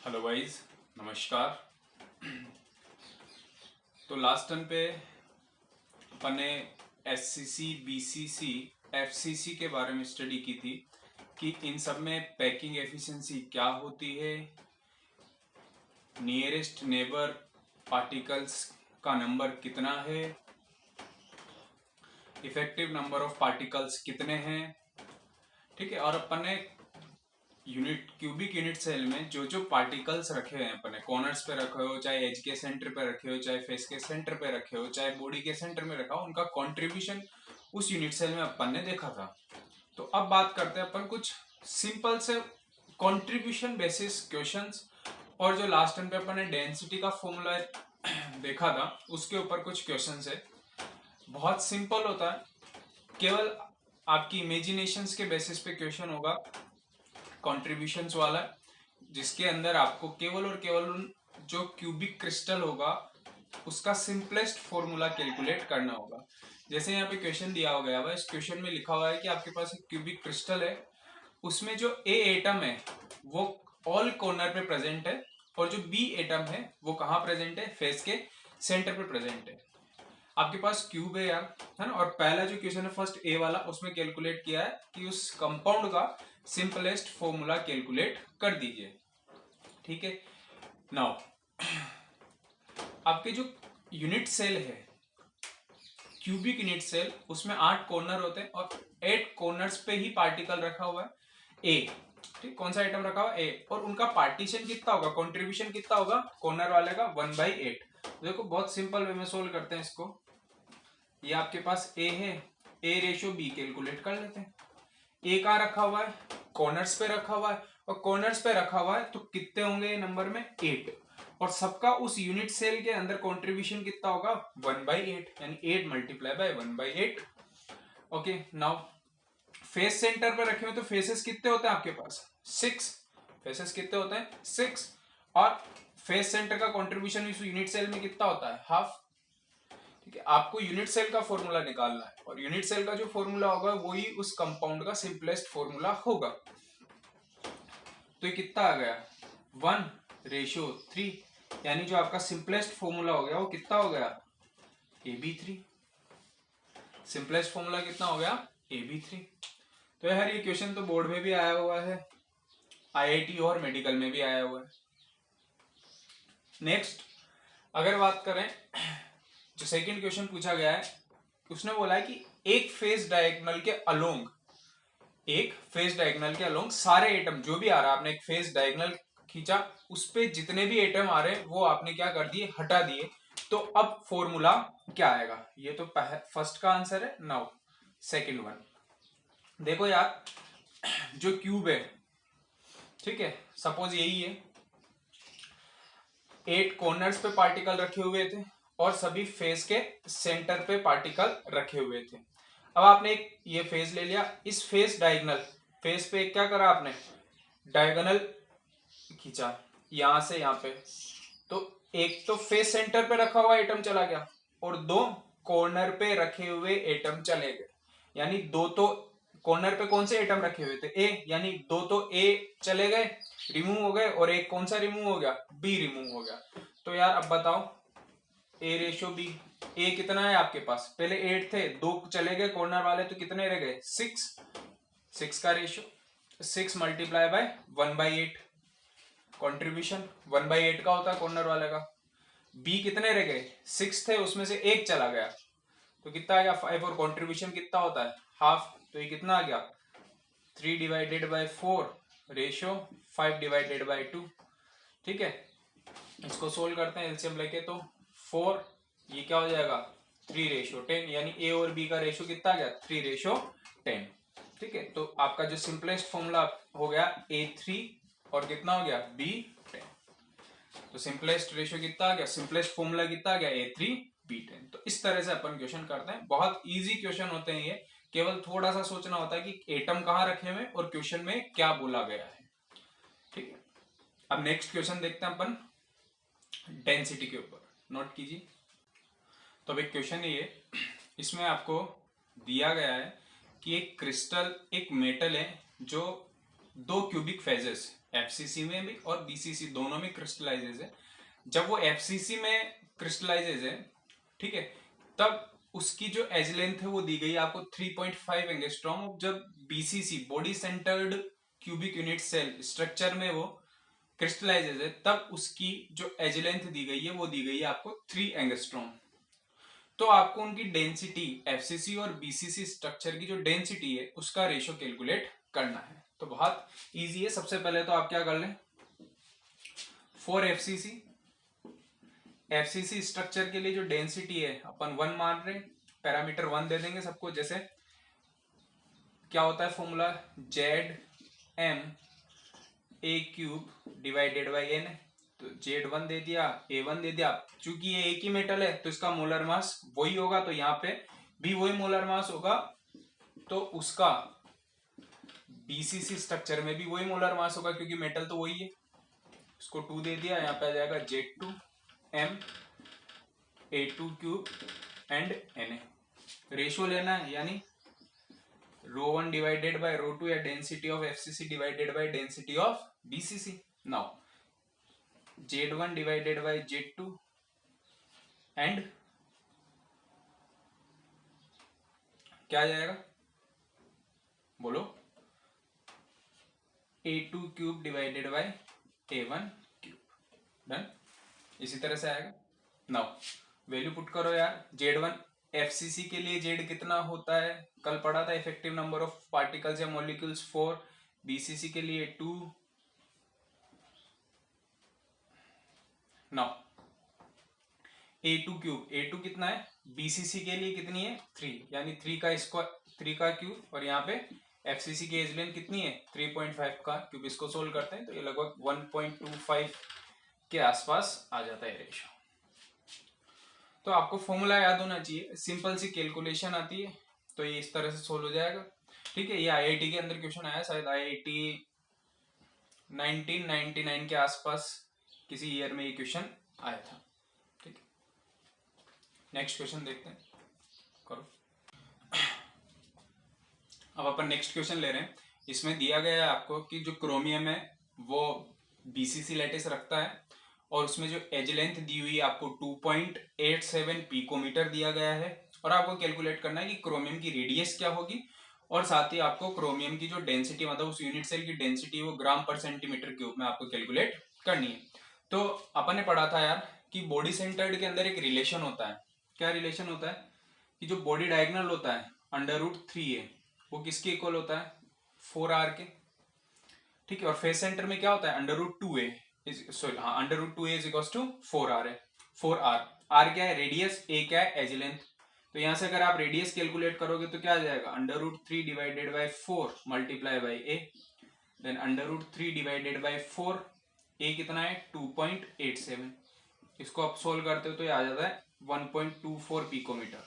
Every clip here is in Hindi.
हेलो गाइस, नमस्कार। तो लास्ट टर्न पे अपन ने एससीसी, बीसीसी, एफसीसी के बारे में स्टडी की थी कि इन सब में पैकिंग एफिशिएंसी क्या होती है, नियरेस्ट नेबर पार्टिकल्स का नंबर कितना है, इफेक्टिव नंबर ऑफ पार्टिकल्स कितने हैं। ठीक है। और अपन ने क्यूबिक यूनिट सेल में जो जो पार्टिकल्स रखे हैं अपन ने कॉर्नर्स पे रखे हो, चाहे एज के सेंटर पे रखे हो, चाहे फेस के सेंटर पे रखे हो, चाहे बॉडी के सेंटर में रखा हो, उनका कंट्रीब्यूशन उस यूनिट सेल में अपन ने देखा था। तो अब बात करते हैं अपन कुछ सिंपल से कंट्रीब्यूशन बेसिस क्वेश्चंस, और जो लास्ट टाइम पे अपन ने डेंसिटी का फॉर्मूला देखा था उसके ऊपर कुछ क्वेश्चंस है। बहुत सिंपल होता है, केवल आपकी इमेजिनेशंस के बेसिस पे क्वेश्चन होगा कंट्रीब्यूशंस वाला, जिसके अंदर आपको केवल और केवल उन जो क्यूबिक क्रिस्टल होगा उसका सिंपलेस्ट फॉर्मूला कैलकुलेट करना होगा। जैसे यहाँ पे क्वेश्चन दिया हो गया है, इस क्वेश्चन में लिखा हुआ है कि आपके पास एक क्यूबिक क्रिस्टल है, उसमें जो ए एटम है वो ऑल कॉर्नर पे प्रेजेंट है, और जो बी एटम है वो कहाँ प्रेजेंट है, फेस के सेंटर पे प्रेजेंट है। आपके पास क्यूब है यार, है ना। और पहला जो क्वेश्चन है फर्स्ट ए वाला, उसमें कैलकुलेट किया है कि उस कंपाउंड का सिंपलेस्ट फॉर्मूला कैलकुलेट कर दीजिए। ठीक है। नाउ आपके जो यूनिट सेल है, क्यूबिक यूनिट सेल, उसमें 8 कॉर्नर होते हैं और 8 कॉर्नर्स पे ही पार्टिकल रखा हुआ है ए। ठीक, कौन सा आइटम रखा हुआ है, ए। और उनका पार्टीशन कितना होगा, कंट्रीब्यूशन कितना होगा कॉर्नर वाले का, 1/8। देखो बहुत सिंपल वे में सोल्व करते हैं इसको। ये आपके पास ए है, ए रेशो बी कैलकुलेट कर लेते हैं। ए कहाँ रखा हुआ है, कॉर्नर्स पे रखा हुआ है, और कॉर्नर्स पे रखा हुआ है तो कितने होंगे ये नंबर में, 8। और सबका उस यूनिट सेल के अंदर कंट्रीब्यूशन कितना होगा, 1/8, यानी 8 multiply by 1/8। Okay. Now face centre पे रखे हुए तो फेसेस कितने होते हैं आपके पास, 6। फेसेस कितने होते हैं, 6। और फेस सेंटर का कंट्रीब्यूशन इस यूनिट सेल में कितना होता है, हाफ। ठीक है। आपको यूनिट सेल का फॉर्मूला निकालना है, और यूनिट सेल का जो फॉर्मूला होगा वही उस कंपाउंड का सिंपलेस्ट फॉर्मूला होगा। तो ये कितना आ गया, 1/3, यानी जो आपका सिंपलेस्ट फॉर्मूला हो गया वो कितना हो गया, AB3। सिंपलेस्ट फॉर्मूला कितना हो गया, AB3। तो यार ये क्वेश्चन तो बोर्ड में भी आया हुआ है, IIT और मेडिकल में भी आया हुआ है। नेक्स्ट अगर बात करें, जो सेकंड क्वेश्चन पूछा गया है उसने बोला है कि एक फेस डायगोनल के अलोंग, एक फेस डायगोनल के अलोंग सारे एटम जो भी आ रहा है, आपने एक फेस डायगोनल खींचा, उस पे जितने भी एटम आ रहे हैं वो आपने क्या कर दिए, हटा दिए। तो अब फॉर्मूला क्या आएगा, ये तो फर्स्ट का आंसर है। नाउ सेकंड वन देखो यार, जो क्यूब है, ठीक है, सपोज यही है, 8 कॉर्नर्स पे पार्टिकल रखे हुए थे और सभी फेस के सेंटर पे पार्टिकल रखे हुए थे। अब आपने एक ये फेस ले लिया, इस फेस डायगोनल फेस पे क्या करा आपने, डायगोनल खींचा यहां से यहां पे, तो एक तो फेस सेंटर पे रखा हुआ एटम चला गया और 2 कॉर्नर पे रखे हुए एटम चले गए। यानी 2 तो कॉर्नर पे कौन से एटम रखे हुए थे, ए, यानी 2 तो ए चले गए, रिमूव हो गए, और एक कौन सा रिमूव हो गया, बी रिमूव हो गया। तो यार अब बताओ, ए रेशो बी, ए कितना है आपके पास, पहले 8 थे, 2 चले गए कॉर्नर वाले, तो कितने रह गए, 6 का रेशो, 6 मल्टीप्लाई बाय 1/8। कॉन्ट्रीब्यूशन 1/8 का होता है कॉर्नर वाले का। बी कितने रह गए, 6 थे, उसमें से एक चला गया, तो कितना आ गया, 5। और कॉन्ट्रीब्यूशन कितना होता है, हाफ। तो ये कितना आ गया, 3/4 रेशो 5/2। ठीक है। इसको सोल्व करते हैं एलसीएम लेके, तो 4, ये क्या हो जाएगा, 3/10, यानी ए और बी का रेशो कितना आ गया, 3/10। ठीक है। तो आपका जो सिंपलेस्ट फॉर्मूला हो गया A3, और कितना हो गया, B10। तो सिंपलेस्ट रेशो कितना आ गया, सिंपलेस्ट फॉर्मूला कितना आ गया, A3B10। तो इस तरह से अपन क्वेश्चन करते हैं, बहुत इजी क्वेश्चन होते हैं ये, केवल थोड़ा सा सोचना होता है कि एटम कहाँ रखे हुए और क्वेश्चन में क्या बोला गया है। ठीक है। अब नेक्स्ट क्वेश्चन देखते हैं अपन डेंसिटी के ऊपर, नोट कीजिए। तो अब एक क्वेश्चन है ये, इसमें आपको दिया गया है कि एक क्रिस्टल, एक मेटल है जो 2 क्यूबिक फेजेस एफसीसी में भी और बीसीसी दोनों में क्रिस्टलाइजेज है। जब वो एफसीसी में क्रिस्टलाइजेज है, ठीक है, तब उसकी जो एज लेंथ है वो दी गई आपको 3.5 एंगस्ट्रॉम। जब BCC body centred cubic unit cell structure में वो क्रिस्टलाइजेज है, तब उसकी जो एज लेंथ दी गई है वो दी गई है आपको 3 एंगस्ट्रॉम। तो आपको उनकी डेंसिटी एफसीसी और बीसीसी स्ट्रक्चर की जो डेंसिटी है उसका रेशो कैलकुलेट करना है। तो बहुत इजी है। सबसे पहले तो आप क्या कर लें, फॉर एफसीसी स्ट्रक्चर के लिए जो डेंसिटी है अपन 1 मान रहे, पैरामीटर 1 दे देंगे सबको। जैसे क्या होता है formula, Z M A cube divided by N. तो Z1 दे दिया, A1 दे दिया। चूंकि ये एक ही मेटल है तो इसका मोलर मास वही होगा, तो यहाँ पे भी वही मोलर मास होगा, तो उसका बीसीसी स्ट्रक्चर में भी वही मोलर मास होगा क्योंकि मेटल तो वही है। इसको 2 दे दिया, यहाँ पे आ जाएगा Z2 M A2 cube and Na। Ratio लेना है, यानी ρ1 डिवाइडेड बाय ρ2 या density of FCC divided by density of BCC. Now Z1 divided by Z2 and क्या आ जाएगा, बोलो, A2 cube divided by A1 cube. Done. इसी तरह से आएगा। नाउ वैल्यू पुट करो यार। Z1 एफसीसी के लिए Z कितना होता है, कल पढ़ा था, इफेक्टिव नंबर ऑफ पार्टिकल्स या मॉलिक्यूल्स 4। बीसीसी के लिए 2। नाउ A2 क्यूब, A2 कितना है, बीसीसी के लिए कितनी है 3, यानी 3 का स्क्वायर 3 का क्यूब, और यहाँ पे एफसीसी की एज लेंथ कितनी है 3.5 का क्यूब। इसको सोल्व करते हैं तो ये लगभग 1.25 के आसपास आ जाता है रेशियो। तो आपको फॉर्मूला याद होना चाहिए, सिंपल सी कैलकुलेशन आती है, तो ये इस तरह से सोल्व हो जाएगा। ठीक है, ये आईआईटी के अंदर क्वेश्चन आया, शायद आईआईटी 1999 के आसपास किसी ईयर में ये क्वेश्चन आया था। ठीक है, नेक्स्ट क्वेश्चन देखते हैं, करो। अब अपन नेक्स्ट क्वेश्चन ले रहे हैं। इसमें दिया गया है आपको कि जो क्रोमियम है वो बीसीसी लैटिस रखता है, और उसमें जो एज लेंथ दी हुई है आपको 2.87 पिकोमीटर दिया गया है, और आपको कैलकुलेट करना है कि क्रोमियम की रेडियस क्या होगी, और साथ ही आपको क्रोमियम की जो डेंसिटी, मतलब उस यूनिट सेल की डेंसिटी, वो ग्राम पर सेंटीमीटर क्यूब में आपको कैलकुलेट करनी है। तो अपन ने पढ़ा था यार कि बॉडी सेंटर्ड के अंदर एक रिलेशन होता है। क्या रिलेशन होता है कि जो बॉडी डायगोनल होता है √3a, वो किसके इक्वल होता है 4r के। ठीक है, और फेस सेंटर में क्या होता है √2a, सॉरी हाँ, √2a is equal to 4r है। 4r, r क्या है रेडियस, a क्या है एज लेंथ। तो यहां से अगर आप रेडियस कैलकुलेट करोगे तो क्या आ जाएगा, √3 divided by 4 multiply by a, then √3 divided by 4, a कितना है 2.87। इसको आप सोल्व करते हो तो ये आ जाता है 1.24 पिकोमीटर,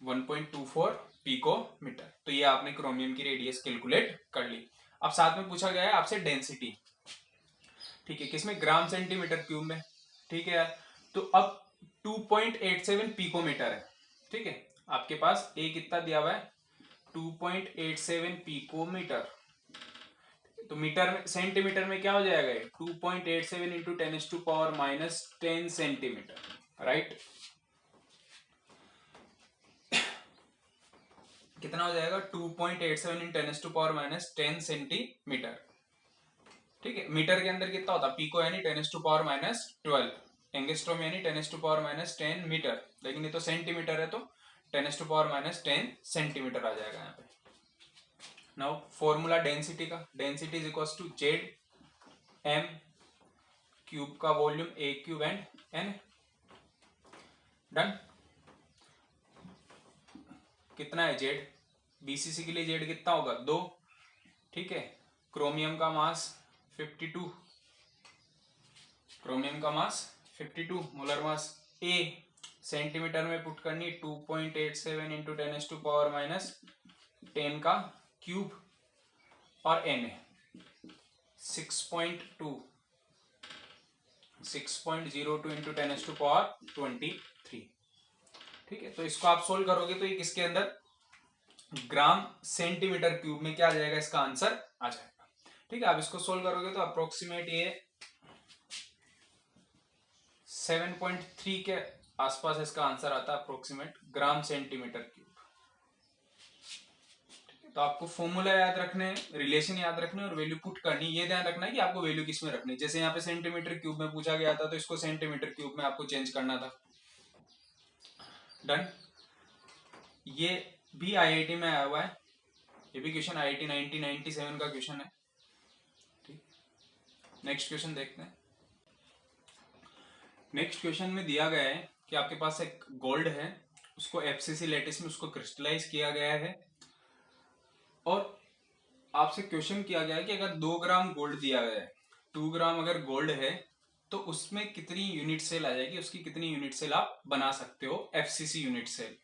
1.24 पिकोमीटर। तो ये आपने क्रोमियम की रेडियस कैलकुलेट कर ली। अब साथ में पूछा गया है आपसे डेंसिटी, ठीक है, किसमें, ग्राम सेंटीमीटर क्यूब में। ठीक है यार, तो अब 2.87 पिकोमीटर है। ठीक है, आपके पास ए कितना दिया हुआ है 2.87 पिकोमीटर, तो मीटर में, सेंटीमीटर में क्या हो जाएगा ये 2.87 इंटू 10⁻⁻10 सेंटीमीटर, राइट। कितना हो जाएगा 2.87 इन 10⁻⁻10 सेंटीमीटर। ठीक है, मीटर के अंदर कितना होता है, पिको यानी 10⁻12, एंगस्ट्रॉम यानी 10⁻10 मीटर, लेकिन ये तो सेंटीमीटर है तो 10⁻10 सेंटीमीटर आ जाएगा यहाँ पे। नाउ फॉर्मूला डेंसिटी का, density is equal to Z M cube का volume a cube and N. Done. कितना है जेड, बीसीसी के लिए जेड कितना होगा 2। ठीक है, क्रोमियम का मास 52, क्रोमियम का मास 52, मोलर मास ए सेंटीमीटर में पुट करनी 2.87 इंटू 10⁻10 का क्यूब, और एन है 6.02 इंटू 10⁻23। ठीक है, तो इसको आप सोल्व करोगे तो ये किसके अंदर ग्राम सेंटीमीटर क्यूब में क्या आ जाएगा, इसका आंसर आ जाएगा। ठीक है, आप इसको सोल्व करोगे तो अप्रोक्सीमेट ये 7.3 के आसपास इसका आंसर आता है, अप्रोक्सीमेट ग्राम सेंटीमीटर क्यूब। तो आपको फॉर्मूला याद रखने, रिलेशन याद रखने और वैल्यू पुट करनी, ये ध्यान रखना है कि आपको वैल्यू किस में रखनी। जैसे यहाँ पे सेंटीमीटर क्यूब में पूछा गया था तो इसको सेंटीमीटर क्यूब में आपको चेंज करना था। डन। ये भी आईआईटी में आया हुआ है, ये भी क्वेश्चन आईआईटी 1997 का क्वेश्चन है। ठीक, नेक्स्ट क्वेश्चन देखते हैं। नेक्स्ट क्वेश्चन में दिया गया है कि आपके पास एक गोल्ड है, उसको एफसीसी लैटिस में उसको क्रिस्टलाइज किया गया है और आपसे क्वेश्चन किया गया है कि अगर 2 ग्राम गोल्ड दिया गया है, 2 ग्राम अगर गोल्ड है तो उसमें कितनी यूनिट सेल आ जाएगी, उसकी कितनी यूनिट सेल आप बना सकते हो एफसीसी यूनिट सेल।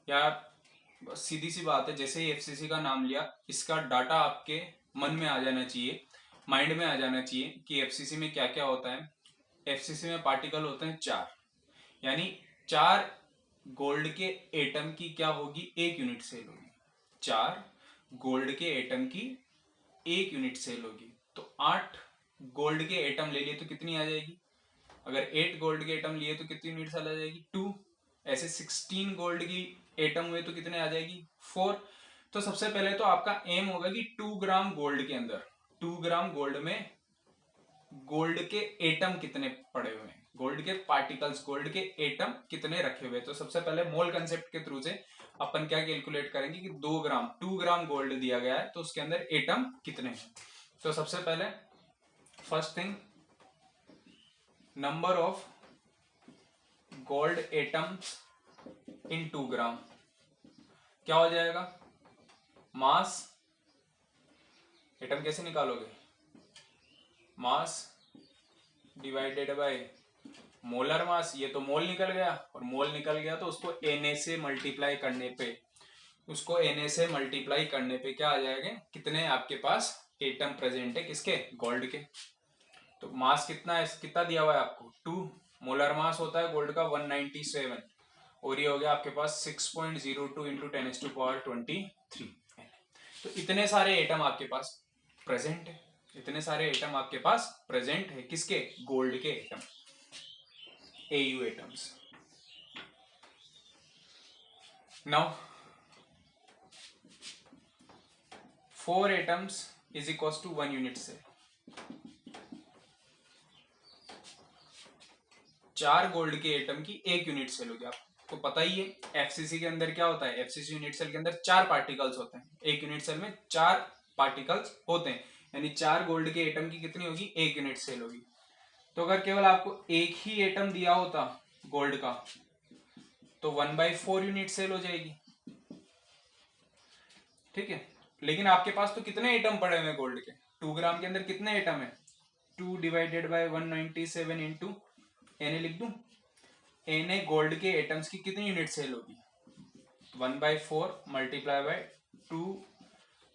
यार सीधी सी बात है, जैसे ही एफसीसी का नाम लिया इसका डाटा आपके मन में आ जाना चाहिए, माइंड में आ जाना चाहिए कि एफसीसी में क्या क्या होता है। एफसीसी में पार्टिकल होते हैं 4, यानी 4 गोल्ड के एटम की क्या होगी, 1 यूनिट सेल होगी। 4 गोल्ड के एटम की 1 यूनिट सेल होगी। तो 8 गोल्ड के एटम ले लिए तो कितनी आ जाएगी, अगर 8 गोल्ड के एटम लिए तो कितनी यूनिट सेल आ जाएगी, 2। ऐसे 16 गोल्ड की एटम हुए तो कितने आ जाएगी, 4। तो सबसे पहले तो आपका एम होगा कि 2 ग्राम गोल्ड के अंदर, 2 ग्राम गोल्ड में गोल्ड के एटम कितने पड़े हुए हैं, गोल्ड के पार्टिकल्स, गोल्ड के एटम कितने रखे हुए। तो सबसे पहले मोल कंसेप्ट के थ्रू से अपन क्या कैलकुलेट करेंगे कि 2 ग्राम गोल्ड दिया गया है तो उसके अंदर एटम कितने हैं। तो सबसे पहले first thing, number of gold atoms in 2 ग्राम क्या हो जाएगा, मास, एटम कैसे निकालोगे, mass divided by molar mass. ये तो मोल निकल गया, और मोल निकल गया तो उसको Na से मल्टीप्लाई करने पे, उसको Na से मल्टीप्लाई करने पे क्या आ जाएगा, कितने आपके पास एटम प्रेजेंट है, किसके, गोल्ड के। तो मास कितना है, कितना दिया हुआ है आपको 2, मोलर मास होता है गोल्ड का 197, और ये हो गया आपके पास 6.02 इंटू 10⁻23। तो इतने सारे एटम आपके पास प्रेजेंट है, इतने सारे एटम आपके पास प्रेजेंट है, किसके, गोल्ड के atom, Au atoms. Now 4 atoms is equals to 1 unit cell. 4 gold के एटम की 1 यूनिट सेल होगी। आपको पता ही है एफसीसी के अंदर क्या होता है, एफसीसी यूनिट सेल के अंदर 4 पार्टिकल्स होते हैं, 1 यूनिट सेल में 4 पार्टिकल्स होते हैं, यानी 4 गोल्ड के एटम की कितनी होगी, 1 यूनिट सेल होगी। तो अगर केवल आपको एक ही एटम दिया होता गोल्ड का तो 1/4 यूनिट सेल हो जाएगी। ठीक है, लेकिन आपके पास तो कितने एटम पड़े हुए गोल्ड के, 2 ग्राम के अंदर कितने एटम है, 2 डिवाइडेड बाय 197 इंटू Na लिख दूं, Na गोल्ड के एटम्स की कितनी यूनिट सेल होगी, 1/4 multiply by 2,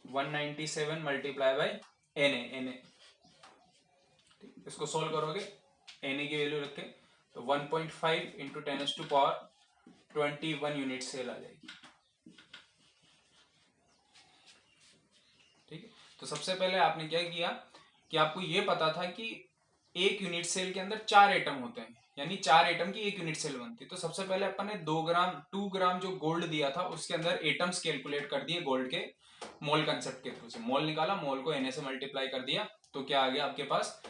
197 multiply by Na। इसको सोल्व करोगे Na की वैल्यू रख के तो 1.5 इंटू 10⁻21 यूनिट सेल आ जाएगी। ठीक है, तो सबसे पहले आपने क्या किया कि आपको ये पता था कि 1 यूनिट सेल के अंदर 4 एटम होते हैं, यानी 4 एटम की 1 यूनिट सेल बनती है। तो सबसे पहले अपन ने 2 ग्राम जो गोल्ड दिया था उसके अंदर एटम्स कैलकुलेट कर दिए गोल्ड के मोल कंसेप्ट के थ्रू से, मोल निकाला, मोल को Na से मल्टीप्लाई कर दिया, तो क्या आ गया आपके पास,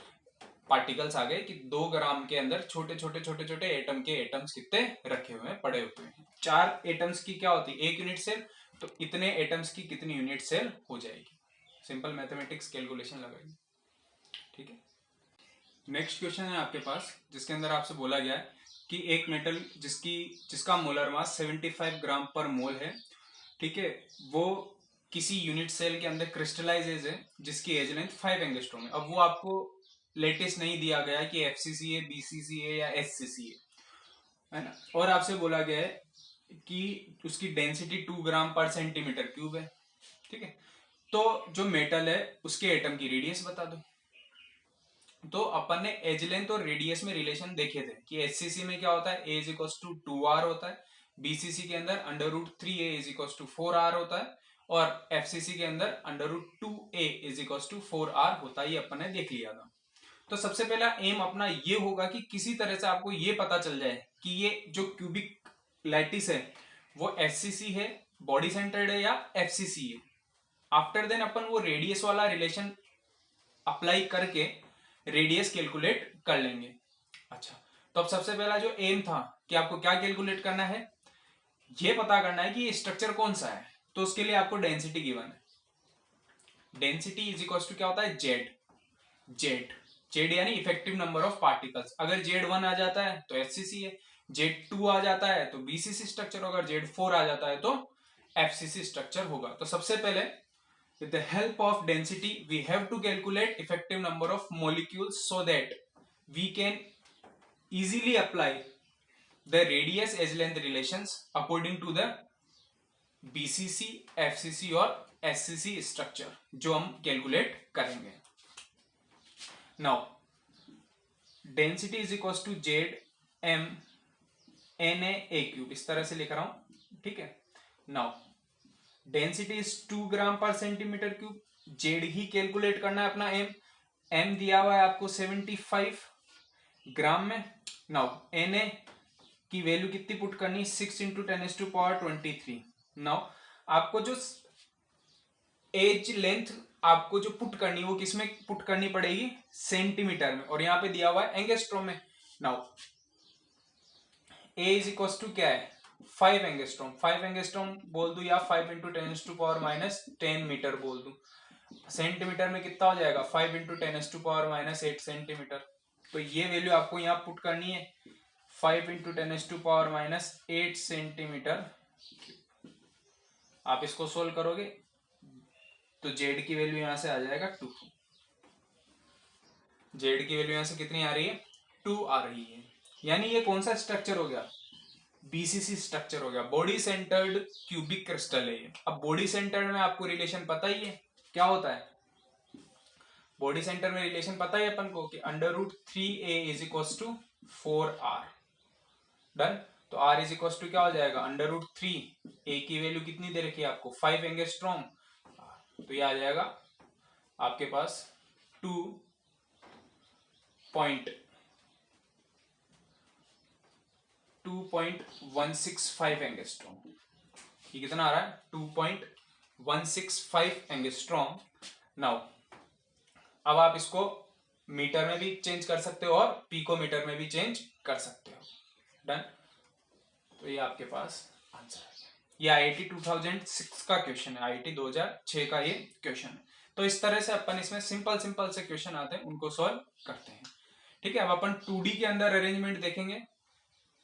पार्टिकल्स आ गए कि 2 ग्राम के अंदर छोटे छोटे एटम के एटम्स कितने रखे हुए हैं, पड़े हुए हैं। 4 एटम्स की क्या होती है, 1 यूनिट सेल, तो इतने एटम्स की कितनी यूनिट सेल हो जाएगी, सिंपल मैथमेटिक्स कैलकुलेशन लगाइए। ठीक है, नेक्स्ट क्वेश्चन है आपके पास जिसके अंदर आपसे बोला गया है कि एक मेटल जिसका मोलर मास 75 ग्राम पर मोल है, ठीक है, वो किसी यूनिट सेल के अंदर क्रिस्टलाइजेज है जिसकी एज लेंथ 5 एंगस्ट्रॉम है। अब वो आपको लेटेस्ट नहीं दिया गया है कि एफसीसी है, बीसीसी है या एससीसी है ना, और आपसे बोला गया है कि उसकी डेंसिटी 2 ग्राम पर सेंटीमीटर क्यूब है। ठीक है, तो जो मेटल है उसके एटम की रेडियस बता दो। तो अपन ने एज लेंथ और रेडियस में रिलेशन देखे थे कि एचसीसी में क्या होता है, ए इज इक्वल टू 2r होता है, बीसीसी के अंदर √3a is equal to 4r होता है, और एफसीसी के अंदर √2a is equal to 4r होता है, ये अपन ने देख लिया था। तो सबसे पहला एम अपना ये होगा कि किसी तरह से आपको ये पता चल जाए कि ये जो क्यूबिक लैटिस है वो एफसीसी है, बॉडी सेंटर्ड है या एफसीसी है। आफ्टर देन अपन वो रेडियस वाला रिलेशन अप्लाई करके रेडियस कैलकुलेट कर लेंगे। अच्छा, तो अब सबसे पहला जो एम था कि आपको क्या कैलकुलेट करना है, ये पता करना है कि ये स्ट्रक्चर कौन सा है। तो उसके लिए आपको डेंसिटी गिवन है। डेंसिटी इज इक्वल टू क्या होता है, जेड यानी इफेक्टिव नंबर ऑफ पार्टिकल्स। अगर Z1 आ जाता है तो एफसीसी है, Z2 आ जाता है तो बीसीसी स्ट्रक्चर होगा, Z4 आ जाता है तो एफसीसी स्ट्रक्चर होगा। तो सबसे पहले with the help of density we have to calculate effective number of molecules so that we can easily apply the radius edge length relations according to the BCC, FCC और SCC structure जो हम कैलकुलेट करेंगे। Now density is equals to Z M Na a cube, इस तरह से लिख रहा हूं, ठीक है। Now डेंसिटी इज 2 ग्राम पर सेंटीमीटर क्यूब। जेड ही कैलकुलेट करना है अपना एम दिया हुआ है आपको 75 ग्राम में। नाउ एन ए की वैल्यू कितनी पुट करनी, 6 इंटू 10⁻23। नाउ आपको जो एज लेंथ आपको जो पुट करनी वो किसमें पुट करनी पड़ेगी, सेंटीमीटर में, और यहाँ पे दिया हुआ है एंगस्ट्रॉम में। Now a is equal to क्या है, 5 एंगस्ट्रॉम। 5 एंगस्ट्रॉम बोल दू या 5 इंटू 10⁻10 मीटर बोल दू। सेंटीमीटर में कितना हो जाएगा, 5 इंटू 10⁻8 सेंटीमीटर। तो ये वैल्यू आपको यहाँ पुट करनी है, 5 इंटू 10⁻8 सेंटीमीटर। आप इसको सोल्व करोगे तो जेड की वैल्यू यहां से आ जाएगा 2। जेड की वैल्यू यहां से कितनी आ रही है, 2 आ रही है। यानी ये कौन सा स्ट्रक्चर हो गया, बीसीसी स्ट्रक्चर हो गया, बॉडी सेंटर्ड क्यूबिक क्रिस्टल है ये। अब बॉडी सेंटर्ड में आपको रिलेशन पता ही है क्या होता है, बॉडी सेंटर में रिलेशन पता है अपन को कि √3a is equal to 4r। Done. तो r इज इक्वल टू क्या हो जाएगा, √3, a की वैल्यू कितनी दे रखी है आपको, 5 एंगस्ट्रॉम। तो ये आ जाएगा आपके पास 2.165 एंगस्ट्रॉम। ये कितना आ रहा है, 2.165 एंगस्ट्रॉम। नाउ अब आप इसको मीटर में भी चेंज कर सकते हो और पिकोमीटर में भी चेंज कर सकते हो। डन। तो ये आपके पास आंसर है। ये IIT 2006 का क्वेश्चन है, IIT 2006 का ये क्वेश्चन है। तो इस तरह से अपन इसमें सिंपल से क्वेश्चन आते हैं, उनको सॉल्व करते हैं। ठीक है, अब अपन 2D के अंदर अरेंजमेंट देखेंगे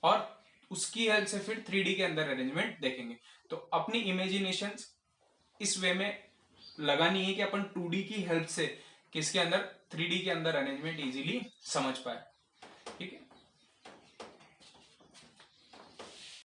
और उसकी हेल्प से फिर 3D के अंदर अरेंजमेंट देखेंगे। तो अपनी इमेजिनेशन इस वे में लगानी है कि अपन 2D की हेल्प से किसके अंदर, 3D के अंदर अरेंजमेंट इजीली समझ पाए। ठीक है।